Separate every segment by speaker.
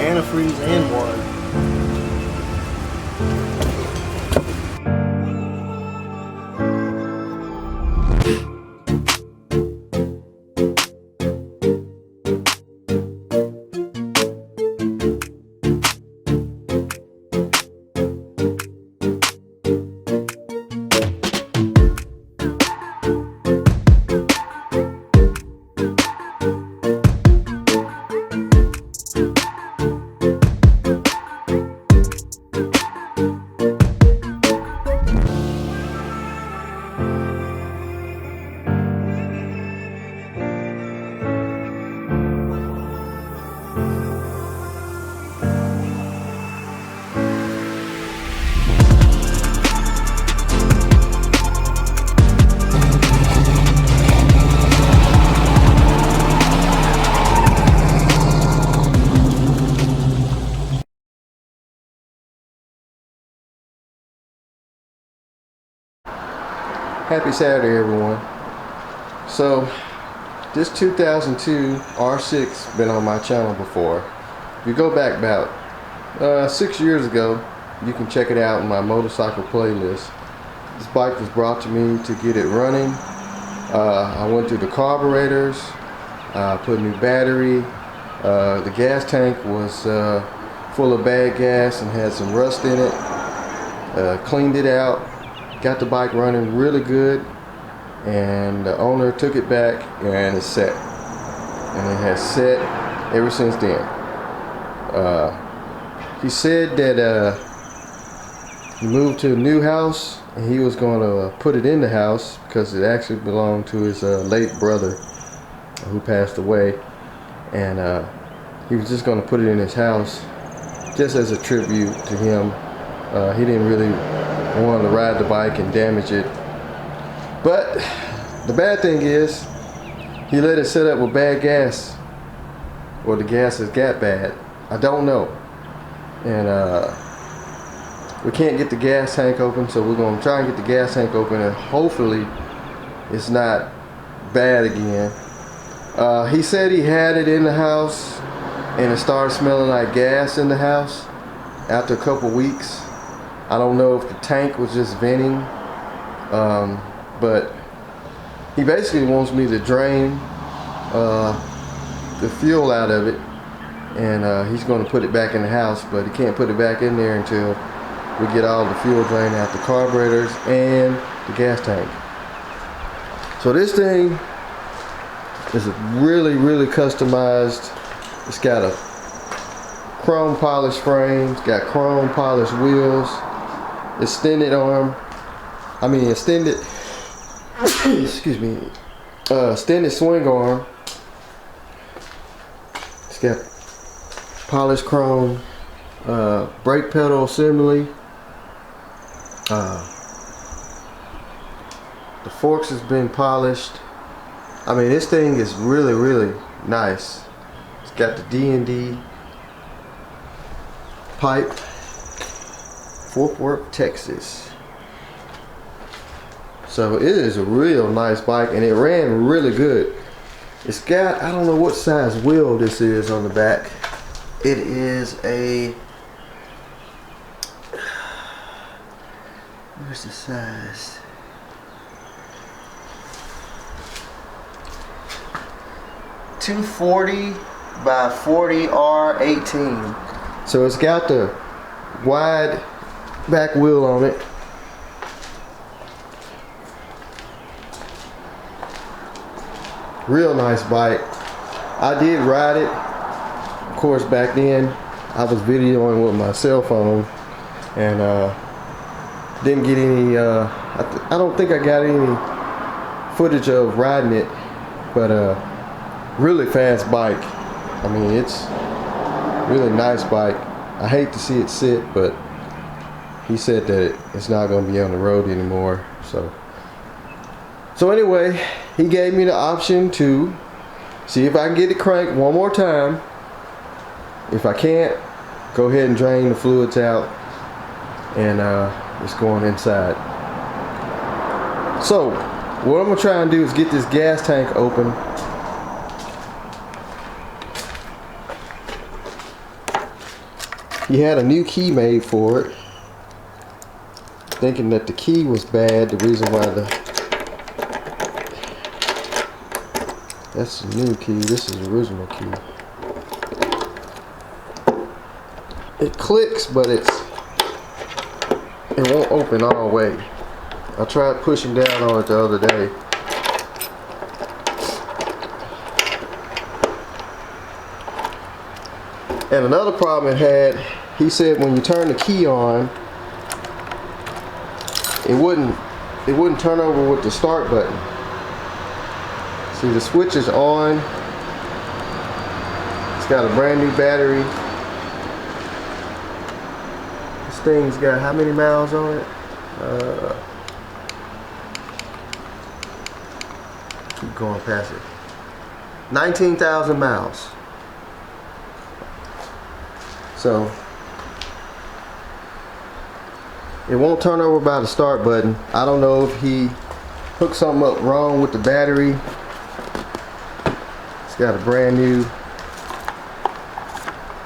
Speaker 1: antifreeze in one.
Speaker 2: Happy Saturday, everyone. So this 2002 R6 been on my channel before. If you go back about 6 years ago, you can check it out in my motorcycle playlist. This bike was brought to me to get it running. I went through the carburetors, put a new battery. The gas tank was full of bad gas and had some rust in it. Cleaned it out. Got the bike running really good, and the owner took it back and it's set, and it has set ever since then. He said that he moved to a new house and he was going to put it in the house because it actually belonged to his late brother who passed away, and he was just going to put it in his house just as a tribute to him. He didn't really want to ride the bike and damage it. But the bad thing is, he let it set up with bad gas, or the gas has got bad. I don't know. And we can't get the gas tank open, so we're going to try and get the gas tank open, and hopefully it's not bad again. He said he had it in the house and it started smelling like gas in the house after a couple weeks. I don't know if the tank was just venting, but he basically wants me to drain the fuel out of it, and he's going to put it back in the house, but he can't put it back in there until we get all the fuel drained out the carburetors and the gas tank. So this thing is really customized. It's got a chrome polished frame, it's got chrome polished wheels, extended excuse me, extended swing arm. It's got polished chrome brake pedal assembly. The forks has been polished. I mean, this thing is really nice. It's got the D&D pipe, Fort Worth, Texas. So it is a real nice bike, and it ran really good. It's got, I don't know what size wheel this is on the back. It is a, where's the size? .240 by 40 R18. So it's got the wide back wheel on it. Real nice bike. I did ride it. Of course, back then I was videoing with my cell phone, and didn't get any I don't think I got any footage of riding it, but really fast bike. I mean, it's really nice bike. I hate to see it sit, but he said that it's not going to be on the road anymore. So anyway, he gave me the option to see if I can get it cranked one more time. If I can't, go ahead and drain the fluids out, and it's going inside. So what I'm going to try and do is get this gas tank open. he had a new key made for it, thinking that the key was bad. The reason why that's the new key, this is the original key. It clicks, but it won't open all the way. I tried pushing down on it the other day. And another problem it had, he said when you turn the key on, it wouldn't turn over with the start button. See, the switch is on. It's got a brand new battery. This thing's got how many miles on it? Keep going past it. 19,000 miles. So it won't turn over by the start button. I don't know if he hooked something up wrong with the battery. It's got a brand new,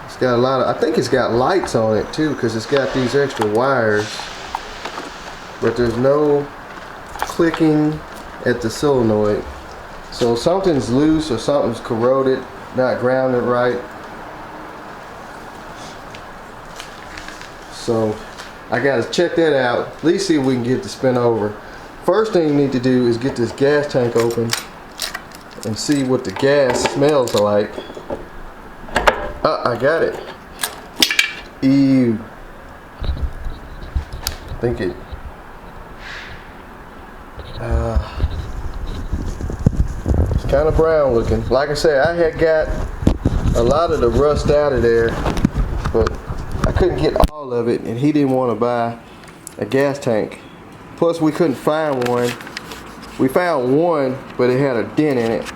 Speaker 2: it's got a lot of, I think it's got lights on it too, because it's got these extra wires, but there's no clicking at the solenoid. So something's loose or something's corroded, not grounded right. So I gotta check that out, at least see if we can get the spin over. First thing you need to do is get this gas tank open and see what the gas smells like. I got it. Ew. I think it it's kind of brown looking. Like I said, I had got a lot of the rust out of there, but I couldn't get all of it, and he didn't want to buy a gas tank. Plus we couldn't find one. We found one, but it had a dent in it.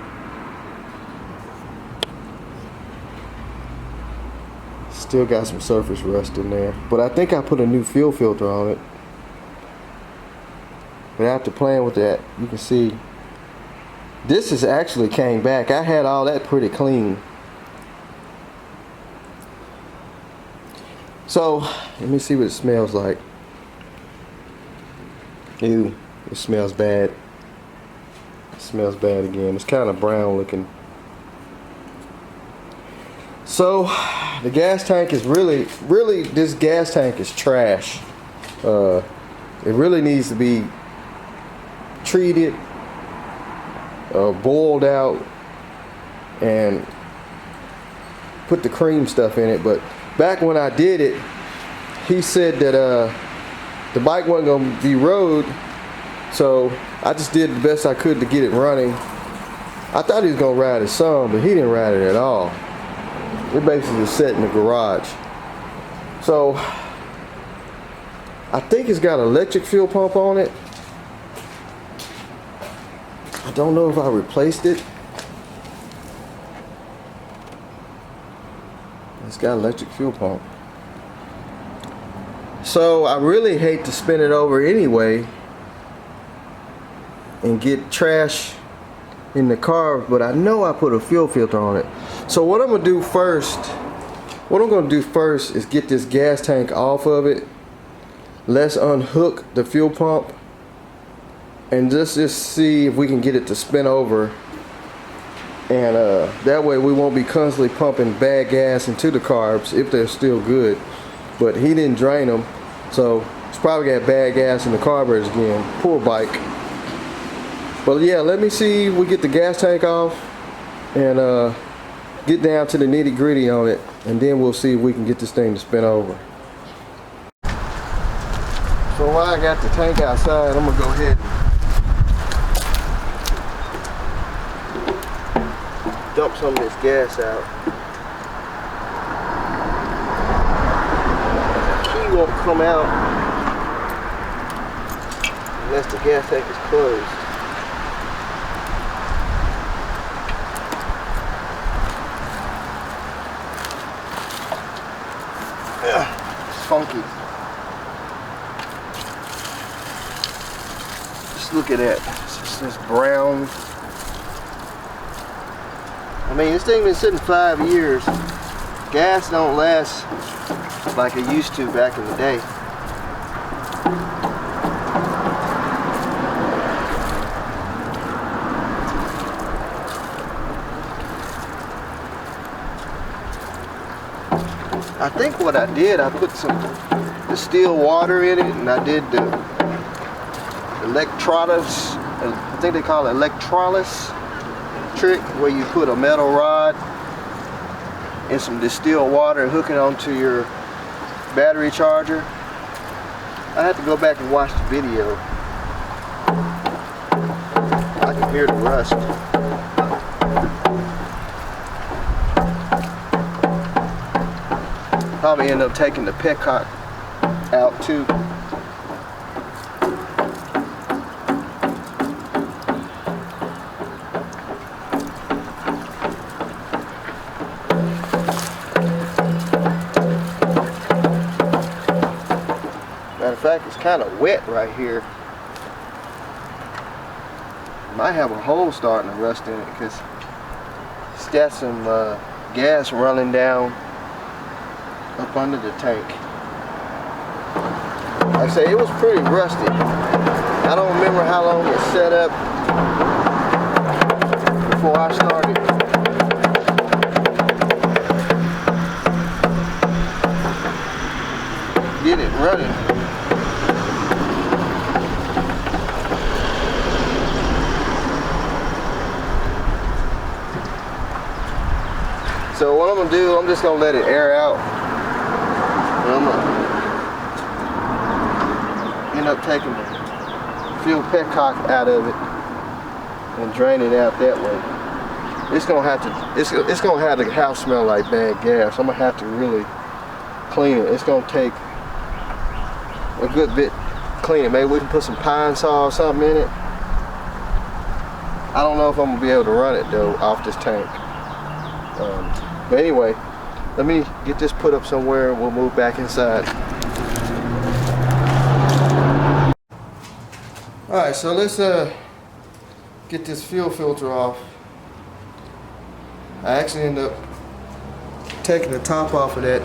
Speaker 2: Still got some surface rust in there, but I think I put a new fuel filter on it. But after playing with that, you can see this has actually came back. I had all that pretty clean. So let me see what it smells like. Ew, it smells bad. It smells bad again. It's kind of brown looking. So the gas tank is really this gas tank is trash. It really needs to be treated, boiled out, and put the cream stuff in it. But back when I did it, he said that the bike wasn't going to be rode, so I just did the best I could to get it running. I thought he was going to ride it some, but he didn't ride it at all. It basically just sat in the garage. So I think it's got an electric fuel pump on it. I don't know if I replaced it. It's got an electric fuel pump. So I really hate to spin it over anyway and get trash in the car, but I know I put a fuel filter on it. So what I'm gonna do first is get this gas tank off of it. Let's unhook the fuel pump and just see if we can get it to spin over, and that way we won't be constantly pumping bad gas into the carbs if they're still good. But he didn't drain them, so it's probably got bad gas in the carburetors again. Poor bike. But yeah, let me see if we get the gas tank off and get down to the nitty gritty on it, and then we'll see if we can get this thing to spin over. So while I got the tank outside, I'm gonna go ahead and dump some of this gas out. The key won't come out unless the gas tank is closed. It's funky. Just look at that. It's just this brown. I mean, this thing been sitting 5 years. Gas don't last like it used to back in the day. I think what I did, I put some distilled water in it, and I did the electrolysis, I think they call it electrolysis trick, where you put a metal rod and some distilled water and hook it onto your battery charger. I had to go back and watch the video. I can hear the rust. Probably end up taking the petcock out too. Matter of fact, it's kind of wet right here. Might have a hole starting to rust in it because it's got some gas running down up under the tank. Like I say, it was pretty rusty. I don't remember how long it set up before I started. Get it running. So what I'm gonna do, I'm just gonna let it air out. And I'm gonna end up taking the fuel petcock out of it and drain it out that way. It's gonna have the house smell like bad gas. I'm gonna have to really clean it. It's gonna take a good bit clean it. Maybe we can put some pine saw or something in it. I don't know if I'm gonna be able to run it though off this tank. But anyway, let me get this put up somewhere and we'll move back inside. Alright, so let's get this fuel filter off. I actually ended up taking the top off of that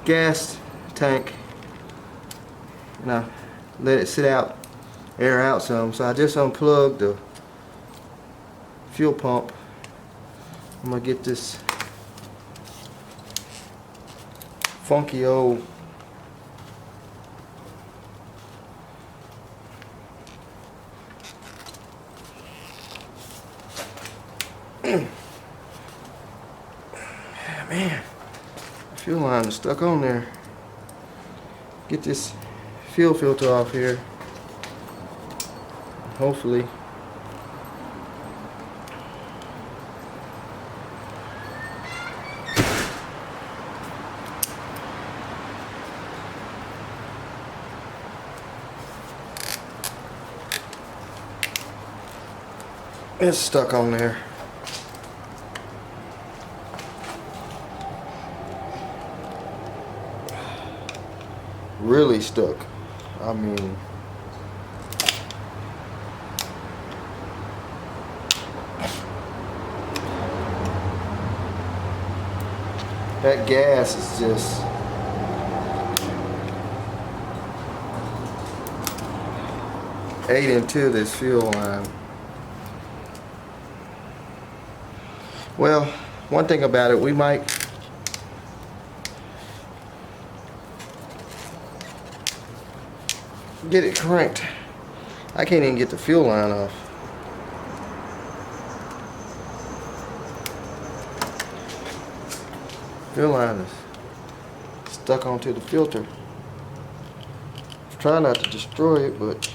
Speaker 2: gas tank and I let it sit out, air out some. So I just unplugged the fuel pump. I'm gonna get this funky old man, the fuel line is stuck on there. Get this fuel filter off here. Hopefully it's stuck on there. Really stuck. I mean, that gas is just ate into this fuel line. Well, one thing about it, we might get it cranked. I can't even get the fuel line off. Fuel line is stuck onto the filter. I'm trying not to destroy it, but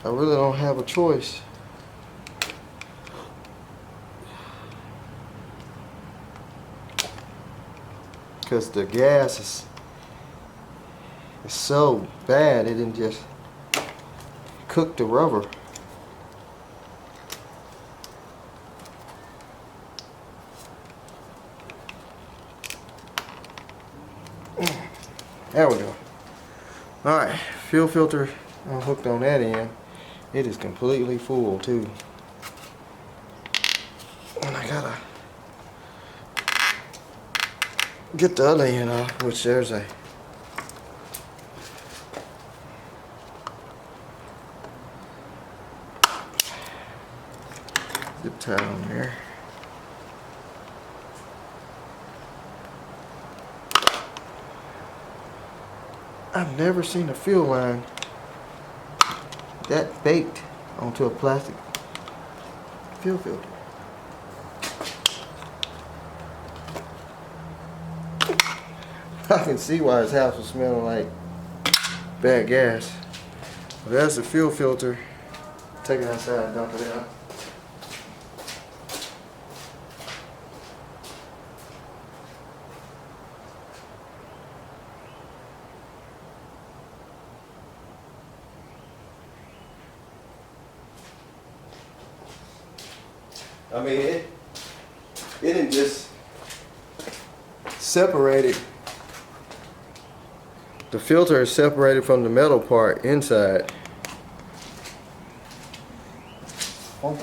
Speaker 2: I really don't have a choice. Because the gas is so bad, it didn't just cook the rubber. There we go. Alright, fuel filter, I'm hooked on that end. It is completely full too. And I gotta get the other end off, which there's a zip tie on there. I've never seen a fuel line that baked onto a plastic fuel filter. I can see why his house was smelling like bad gas. But that's the fuel filter. Take it outside and dump it out. I mean, it didn't just separate it. The filter is separated from the metal part inside. Oh.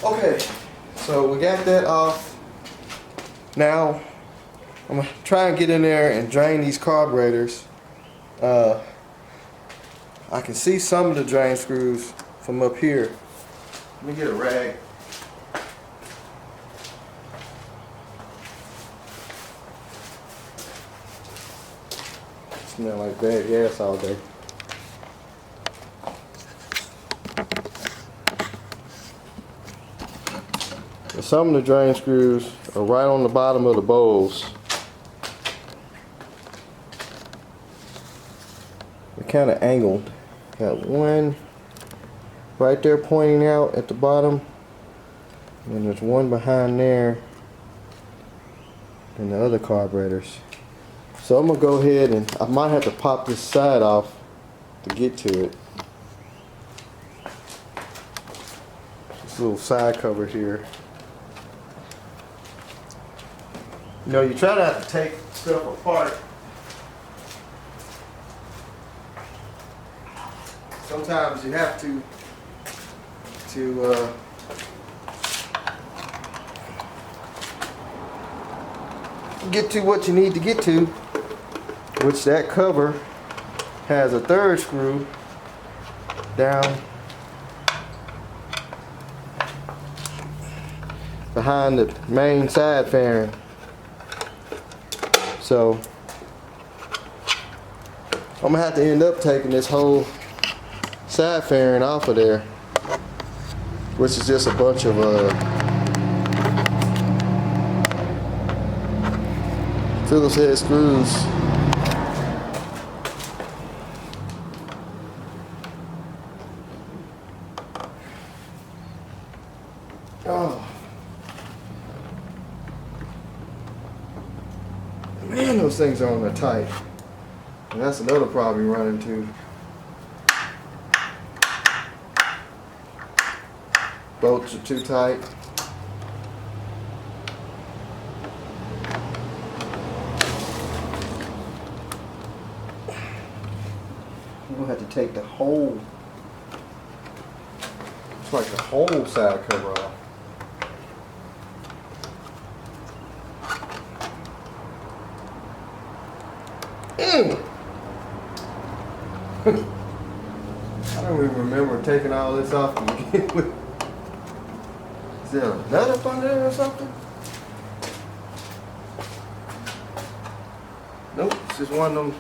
Speaker 2: Okay, so we got that off. Now I'm gonna try and get in there and drain these carburetors. I can see some of the drain screws from up here. Let me get a rag. Smell like bad gas all day. And some of the drain screws are right on the bottom of the bowls. They're kind of angled. Got one right there pointing out at the bottom, and there's one behind there, and the other carburetors. So I'm gonna go ahead and I might have to pop this side off to get to it. This little side cover here. You know, you try not to take stuff apart. Sometimes you have to get to what you need to get to, which that cover has a third screw down behind the main side fairing. So I'm gonna have to end up taking this whole side fairing off of there, which is just a bunch of Phillips head screws. Oh man, those things are on there tight, and that's another problem you run into. Bolts are too tight. I'm gonna have to take the whole, it's like the whole side cover off. I don't even remember taking all this off to begin with. Is there a nut up under there or something? Nope, it's just one of them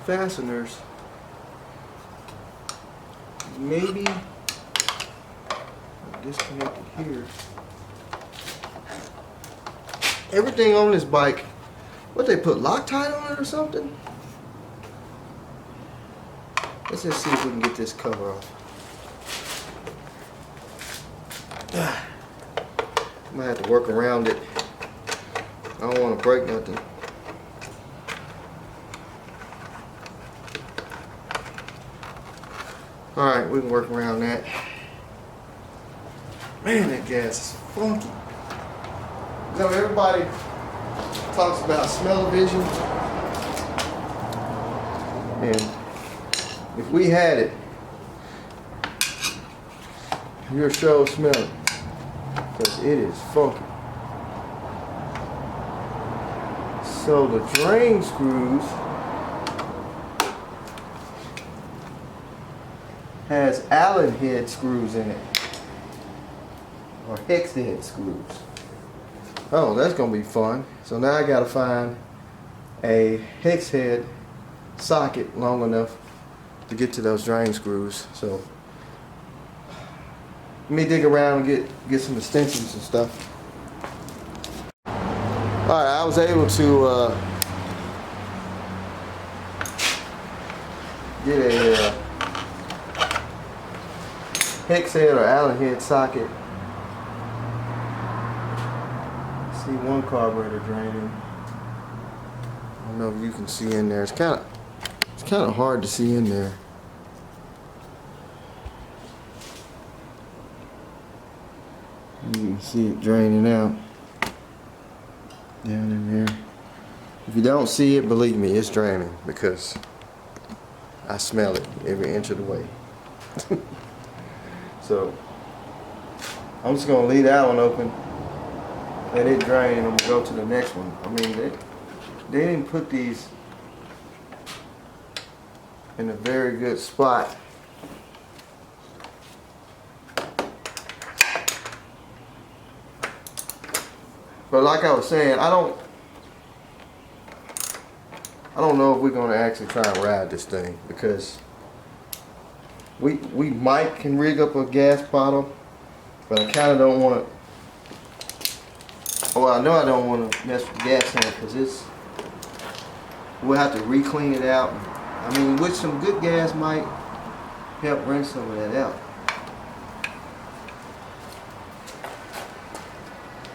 Speaker 2: fasteners. Maybe disconnected here. Everything on this bike, what, they put Loctite on it or something? Let's just see if we can get this cover off. I might have to work around it. I don't want to break nothing. Alright, we can work around that. Man, that gas is funky. You know, everybody talks about smell-o-vision, and if we had it, You're sure smell it, because it is funky. So the drain screws has Allen head screws in it, or hex head screws. Oh, that's gonna be fun. So now I gotta find a hex head socket long enough to get to those drain screws. So let me dig around and get some extensions and stuff. Alright, I was able to get a hex head or Allen head socket. See one carburetor draining. I don't know if you can see in there. It's kind of hard to see in there. You can see it draining out down in there. If you don't see it, believe me, it's draining, because I smell it every inch of the way. So I'm just gonna leave that one open, let it drain, and I'm gonna go to the next one. I mean, they didn't put these in a very good spot. But like I was saying, I don't know if we're gonna actually try and ride this thing, because we might can rig up a gas bottle, but I kind of don't want to. Well, I know I don't want to mess with the gas tank, because we'll have to re-clean it out. I mean, with some good gas might help rinse some of that out.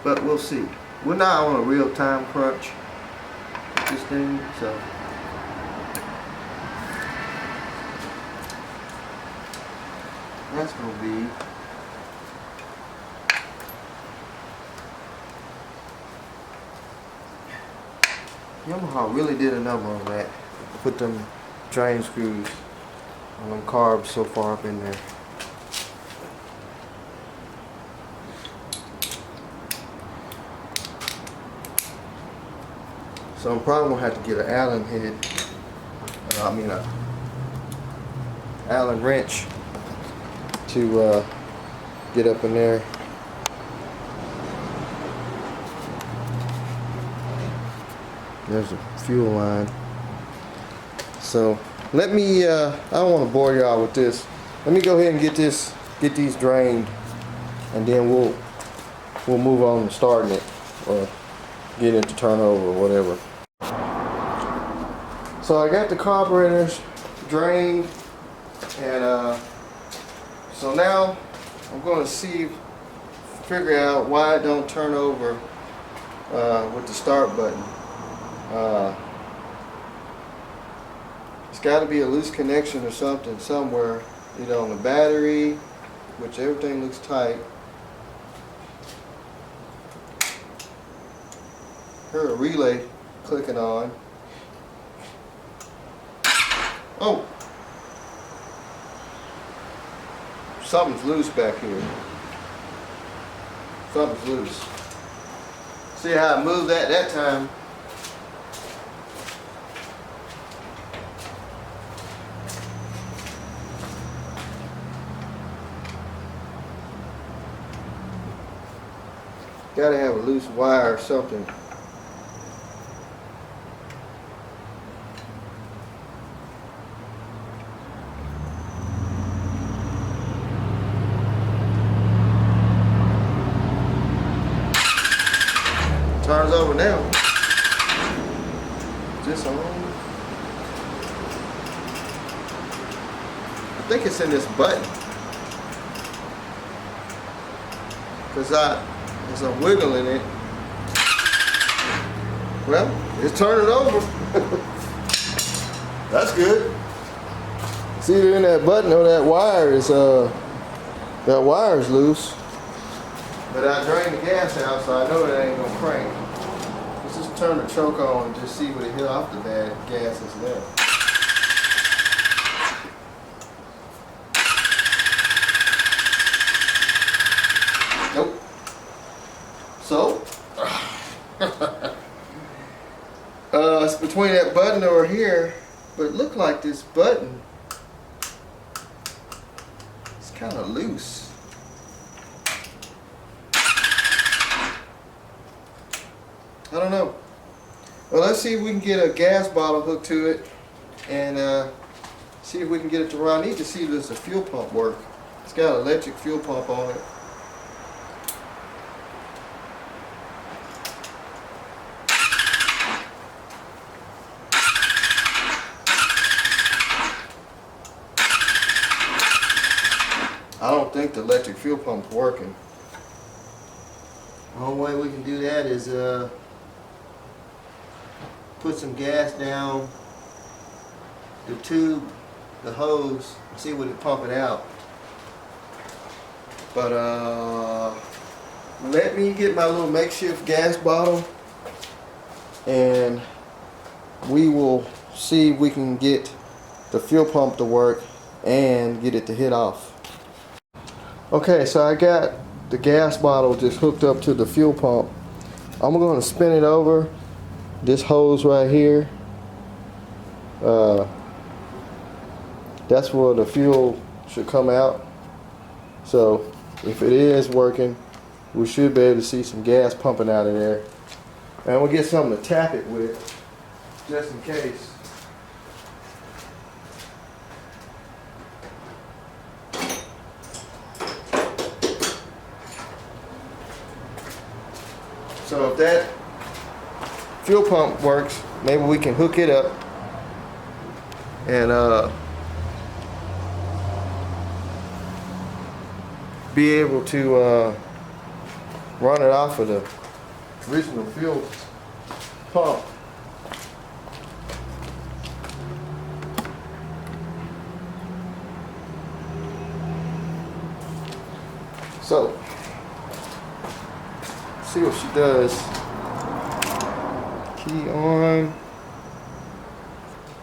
Speaker 2: But we'll see. We're not on a real time crunch with this thing, so that's gonna be Yamaha really did a number on that. Put them drain screws on them carbs so far up in there. So I'm probably gonna have to get an Allen head. A Allen wrench to get up in there. There's a fuel line. So let me. I don't want to bore y'all with this. Let me go ahead and get these drained, and then we'll move on to starting it, or get it to turn over, or whatever. So I got the carburetors drained, and so now I'm going to figure out why it don't turn over with the start button. It's got to be a loose connection or something somewhere, either on the battery, which everything looks tight. Heard a relay clicking on. Oh, something's loose back here. Something's loose. See how I moved that time? Gotta have a loose wire or something. Turns over now. Is this on? I think it's in this button. Because as I'm wiggling it, well, it's turning over. That's good. It's either in that button or that wire is loose. But I drained the gas out, so I know that ain't gonna crank. Let's just turn the choke on and just see what the hell off the bad gas is left. So, it's between that button over here, but it looked like this button is kind of loose. I don't know. Well, let's see if we can get a gas bottle hooked to it and see if we can get it to run. I need to see if does the fuel pump work. It's got an electric fuel pump on it. I don't think the electric fuel pump's working. The only way we can do that is put some gas down the tube, the hose, and see what it pumping out. But let me get my little makeshift gas bottle and we will see if we can get the fuel pump to work and get it to hit off. Okay, so I got the gas bottle just hooked up to the fuel pump. I'm going to spin it over this hose right here. That's where the fuel should come out. So if it is working, we should be able to see some gas pumping out of there. And we'll get something to tap it with, just in case. So if that fuel pump works, maybe we can hook it up and be able to run it off of the original fuel pump. So, see what she does. Key on.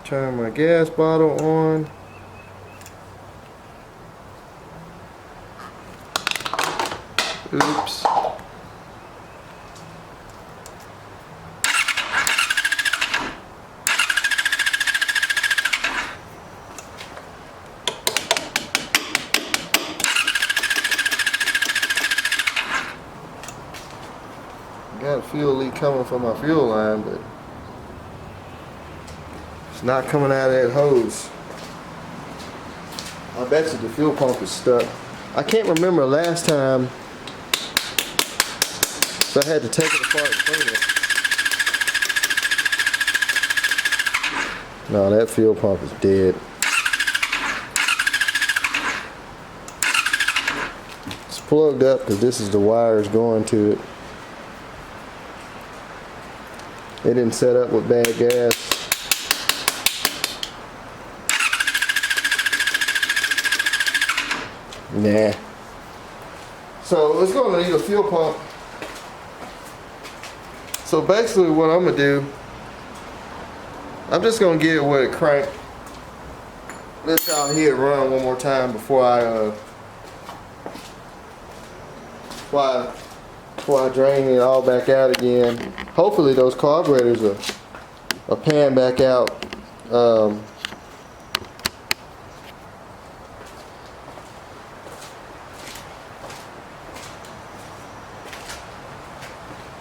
Speaker 2: Turn my gas bottle on. Oops. Got a fuel leak coming from my fuel line, but it's not coming out of that hose. I bet you the fuel pump is stuck. I can't remember last time, so I had to take it apart and clean it. No, that fuel pump is dead. It's plugged up because this is the wires going to it. It didn't set up with bad gas. Nah. So it's going to need a fuel pump. So basically what I'm going to do, I'm just going to get it with a crank. Let's y'all hear it run one more time before I drain it all back out again. Hopefully those carburetors are pan back out.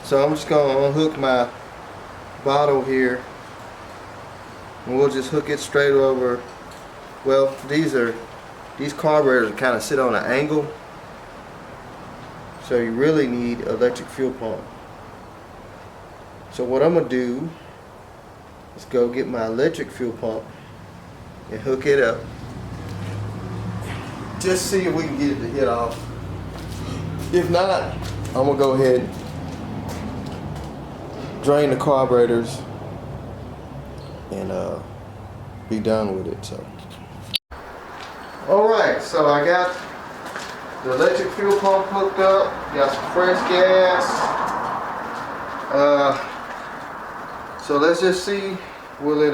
Speaker 2: So I'm just going to unhook my bottle here, and we'll just hook it straight over. Well, these carburetors kind of sit on an angle, so you really need electric fuel pump. So what I'm going to do is go get my electric fuel pump and hook it up. Just see if we can get it to hit off. If not, I'm going to go ahead and drain the carburetors and be done with it. So, alright, so I got the electric fuel pump hooked up, got some fresh gas. So let's just see, will it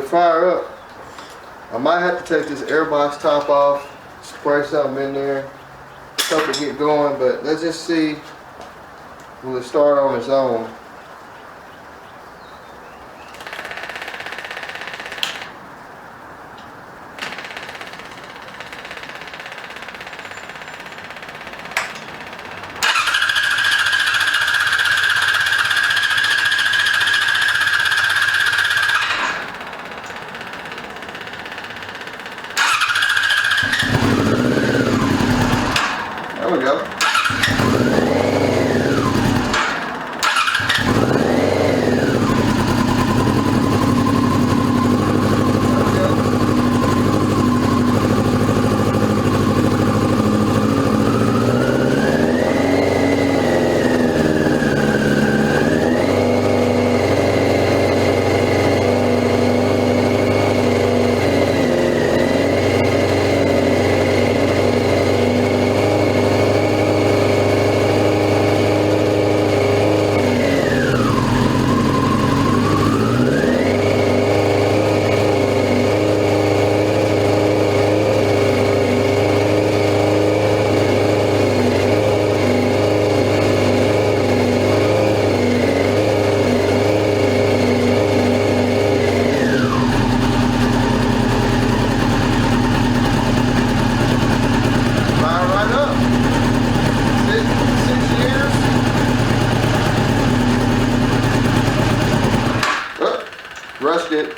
Speaker 2: fire up? I might have to take this airbox top off, spray something in there, help it get going, but let's just see will it start on its own. There we go. Rushed it.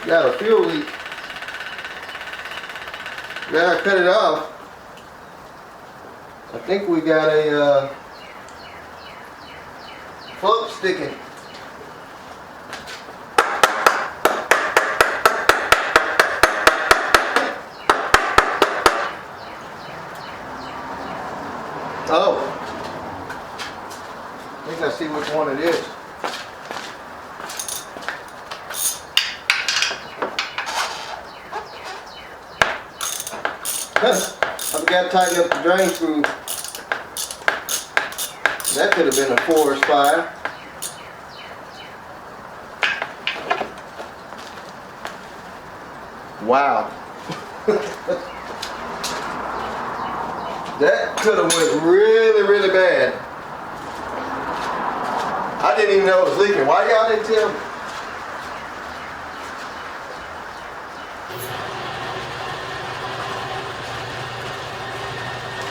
Speaker 2: Got a fuel leak. Now I cut it off. I think we got a float sticking. Oh, I think I see which one it is. I forgot to tighten up the drain screw. That could have been a forest fire. Wow. That could have went really, really bad. I didn't even know it was leaking. Why y'all didn't tell me?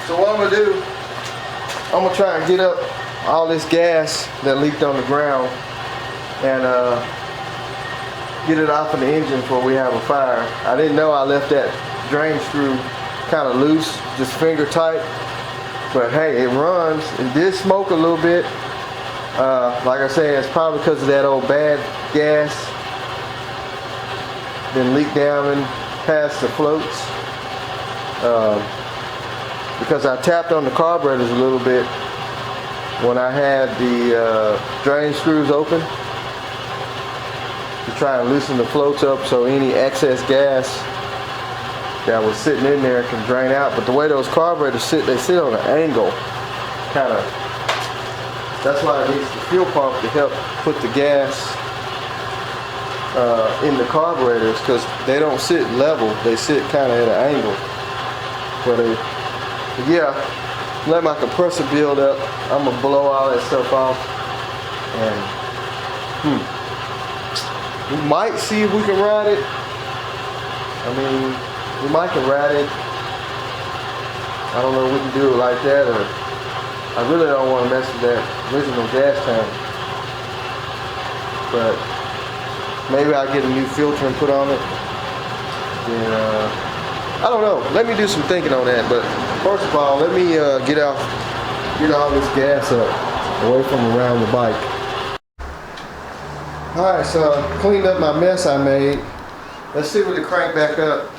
Speaker 2: So what I'm gonna do, I'm gonna try and get up all this gas that leaked on the ground and get it off of the engine before we have a fire. I didn't know I left that drain screw kind of loose, just finger tight, but hey, it runs. It did smoke a little bit. Like I said, it's probably because of that old bad gas then leaked down and past the floats. Because I tapped on the carburetors a little bit when I had the drain screws open to try and loosen the floats up so any excess gas that was sitting in there can drain out. But the way those carburetors sit, they sit on an angle, kind of. That's why it needs the fuel pump to help put the gas in the carburetors, because they don't sit level, they sit kind of at an angle. But yeah, let my compressor build up. I'm gonna blow all that stuff off, and we might see if we can ride it. I mean, we might can ride it. I don't know if we can do it like that, or I really don't want to mess with that original gas tank. But maybe I'll get a new filter and put on it. Then I don't know. Let me do some thinking on that. But first of all, let me get all this gas up away from around the bike. All right, so I cleaned up my mess I made. Let's see if we can crank back up.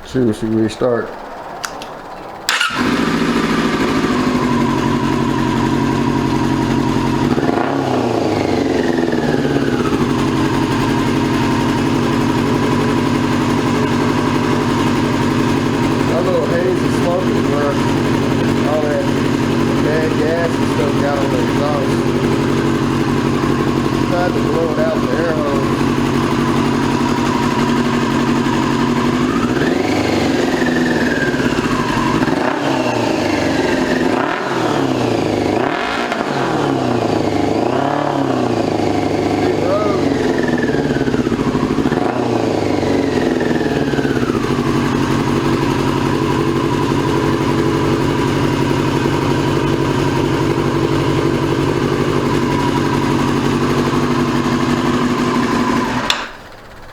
Speaker 2: See if we restart. That little haze of smoke is where all that bad gas and stuff got on the exhaust. Tried to blow it out with the air hose.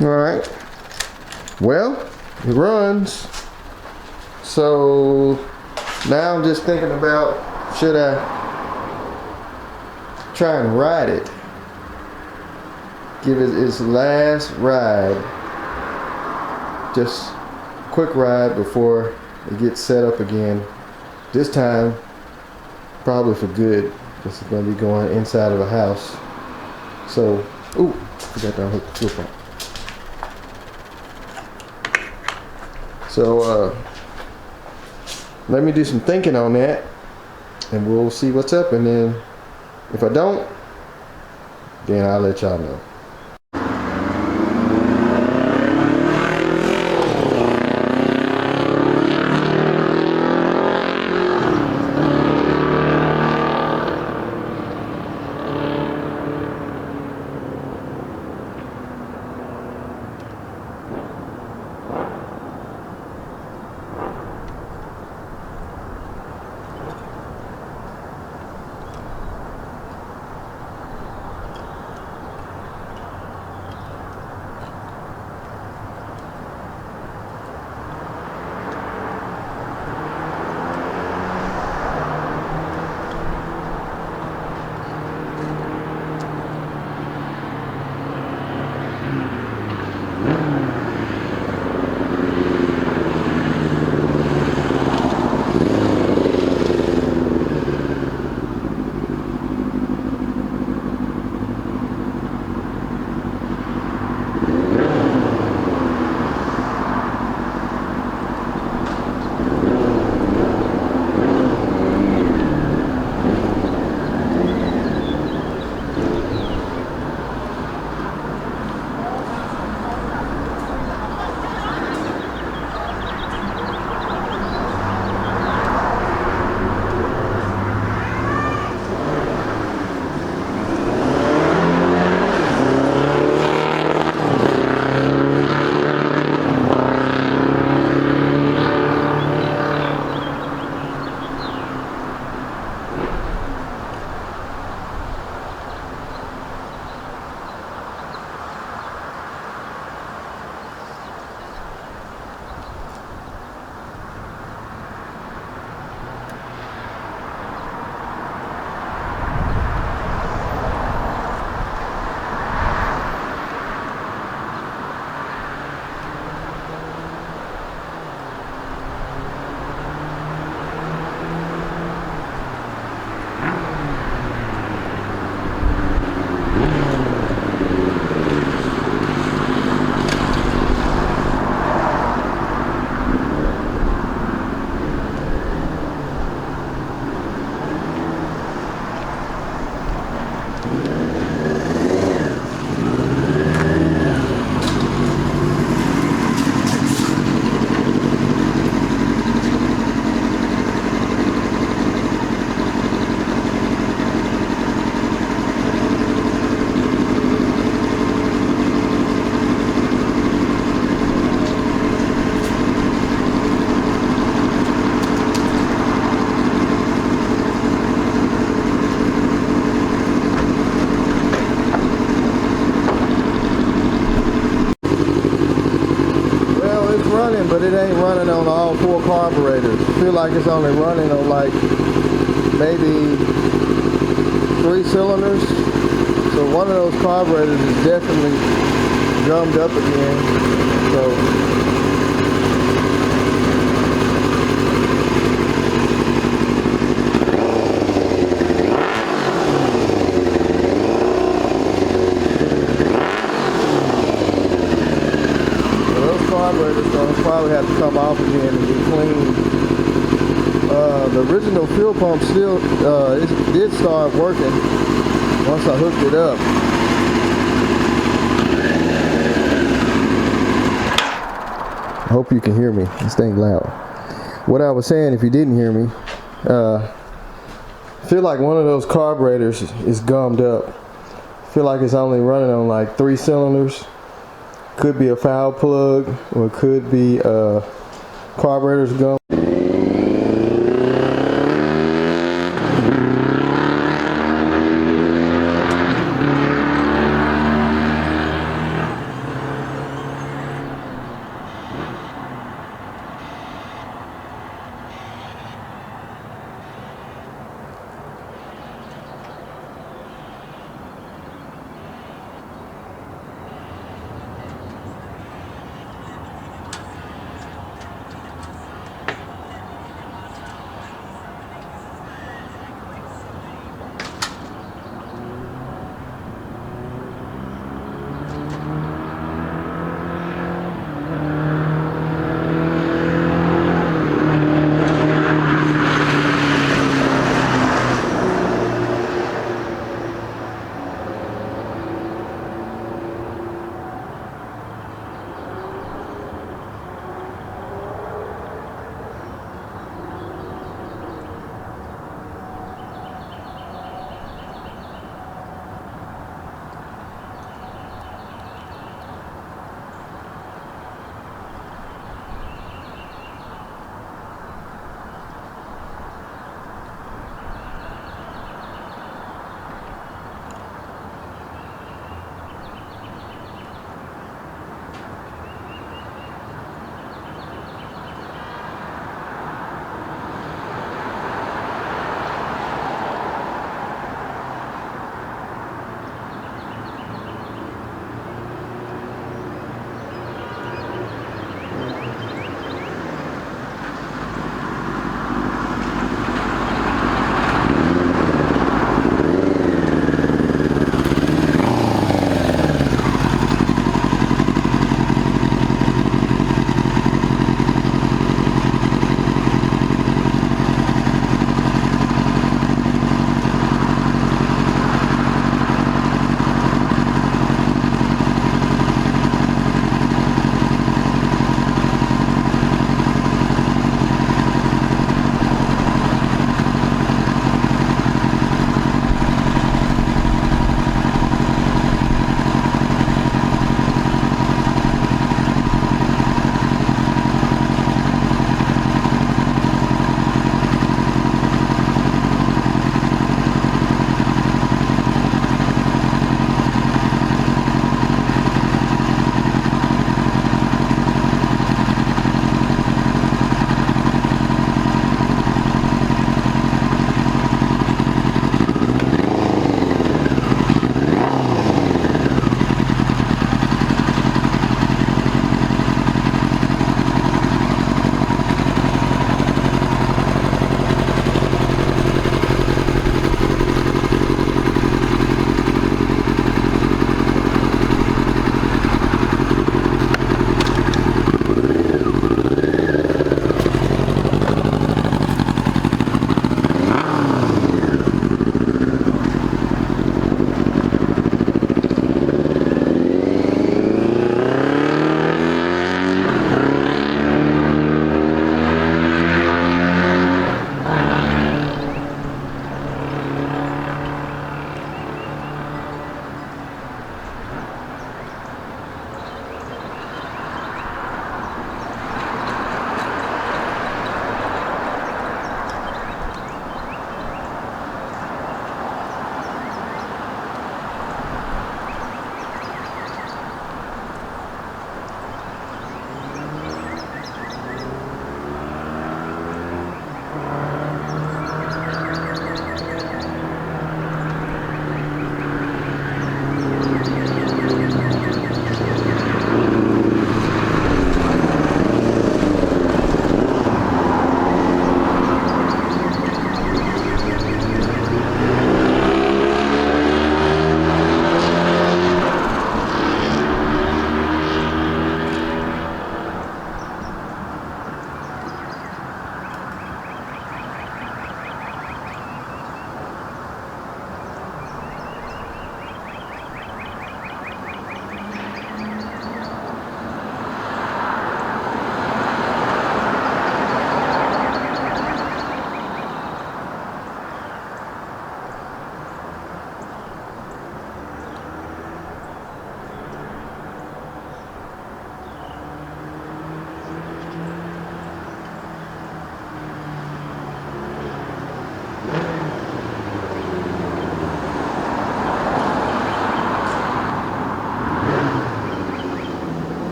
Speaker 2: Alright, well, it runs. So now I'm just thinking about, should I try and ride it? Give it its last ride. Just a quick ride before it gets set up again. This time, probably for good. This is going to be going inside of a house. So, ooh, forgot to unhook the fuel pump. So let me do some thinking on that, and we'll see what's up, and then if I don't, then I'll let y'all know. carburetors. I feel like it's only running on like maybe 3 cylinders. So one of those carburetors is definitely gummed up again. So carburetor's gonna probably have to come off again and be cleaned. The original fuel pump still it did start working once I hooked it up. I hope you can hear me. This thing loud. What I was saying, if you didn't hear me, I feel like one of those carburetors is gummed up. I feel like it's only running on like 3 cylinders. Could be a foul plug, or it could be carburetor's gum.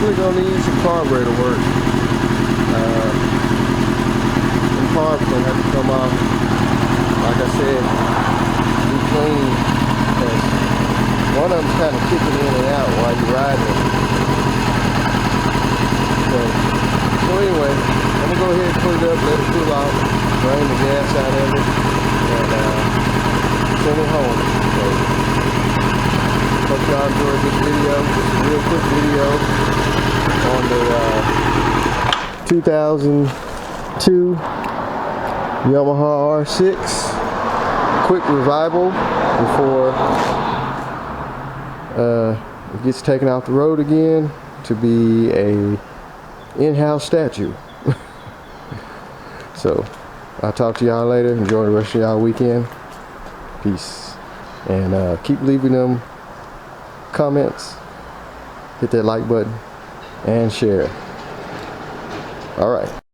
Speaker 2: probably gonna need some carburetor work. The carbs gonna have to come off. Like I said, be clean, because one of them's kind of kicking in and out while you're riding it. So anyway, I'm gonna go ahead and put it up, let it cool off, drain the gas out of it, and send it home. So, hope y'all enjoyed this video. Just a real quick video on the 2002 Yamaha R6. Quick revival before it gets taken off the road again to be a in-house statue. So I'll talk to y'all later. Enjoy the rest of y'all weekend. Peace. And keep leaving them comments, hit that like button, and share. All right.